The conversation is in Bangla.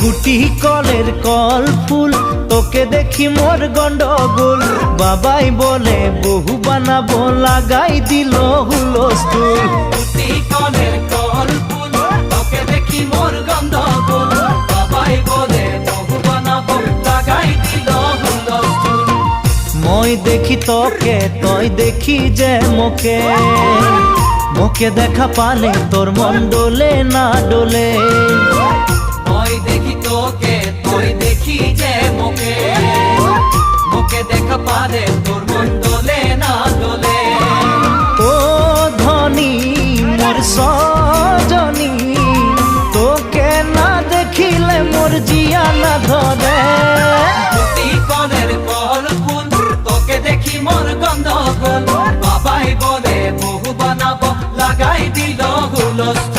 গুটি কলের কল ফুল, তোকে দেখি মোর গন্ডগোল। বাবাই বলে বহু বানাবো, লাগাই দিল হুলস্থুল। গুটি কলের কল ফুল, তোকে দেখি মোর গন্ডগোল। বাবাই বলে বহু বানাবো, লাগাই দিল হুলস্থুল। মই দেখি তোকে, তই দেখি যে মোকে, মোকে দেখা পালে তোর মন ডোলে না ডোলে। মই দেখি তোকে, তুই দেখি যে মোকে, মোকে দেখা পারে তোর মন দোলে না দোলে। ও ধনী মোর সজনী, তোকে না দেখিলে মোর জিয়া না ধরে। গুটি কলের কল ফুল, তোকে দেখি মোর গন্ডগোল। বাবাই বলে বহু বানাবো, লাগাই দিল হুলস্থুল।